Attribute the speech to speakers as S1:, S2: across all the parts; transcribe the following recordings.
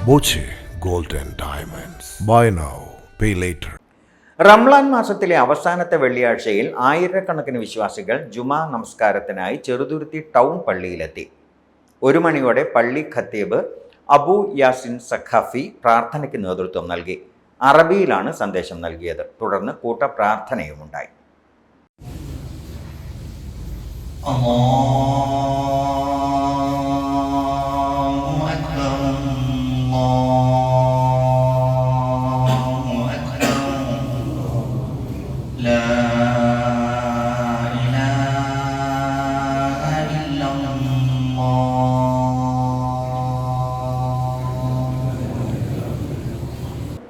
S1: Boche gold and diamonds. Buy now pay later.
S2: Ramzan മാസത്തിലെ അവസാനത്തെ വെള്ളിയാഴ്ചയിൽ ആയിരക്കണക്കിന് വിശ്വാസികൾ ജുമാ നമസ്കാരത്തിനായി ചെറുതുരുത്തി ടൗൺ പള്ളിയിലെത്തി. 1 മണിയോടെ പള്ളി ഖത്തീബ് അബു യാസിൻ സഖാഫി പ്രാർത്ഥനയ്ക്ക് നേതൃത്വം നൽകി. അറബിയിലാണ് സന്ദേശം നൽകിയത്. തുടർന്ന് കൂട്ടപ്രാർത്ഥനയുമുണ്ടായി.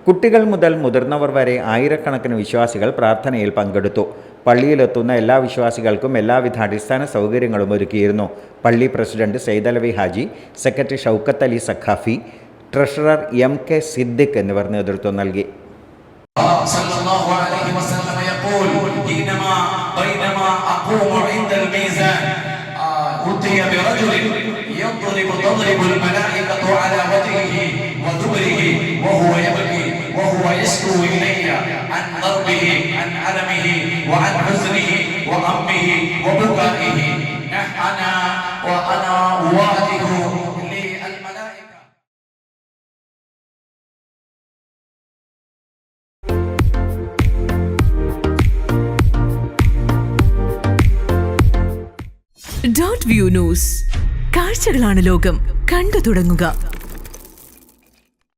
S2: കുട്ടികൾ മുതൽ മുതിർന്നവർ വരെ ആയിരക്കണക്കിന് വിശ്വാസികൾ പ്രാർത്ഥനയിൽ പങ്കെടുത്തു. പള്ളിയിലെത്തുന്ന എല്ലാ വിശ്വാസികൾക്കും എല്ലാവിധ അടിസ്ഥാന സൗകര്യങ്ങളും ഒരുക്കിയിരുന്നു. പള്ളി president Saidalavi Haji, secretary Shoukath Ali Saqafi, treasurer MK Siddique എന്നിവർ നേതൃത്വം നൽകി.
S3: وهو يشكو إلي عن ضربه عن ألمه وعن حزنه وغمه وبكائه أنا وأنا أواجه للملائكة.
S4: .view News. കാഴ്ചകളാണ് ലോകം. കണ്ടു തുടങ്ങുക.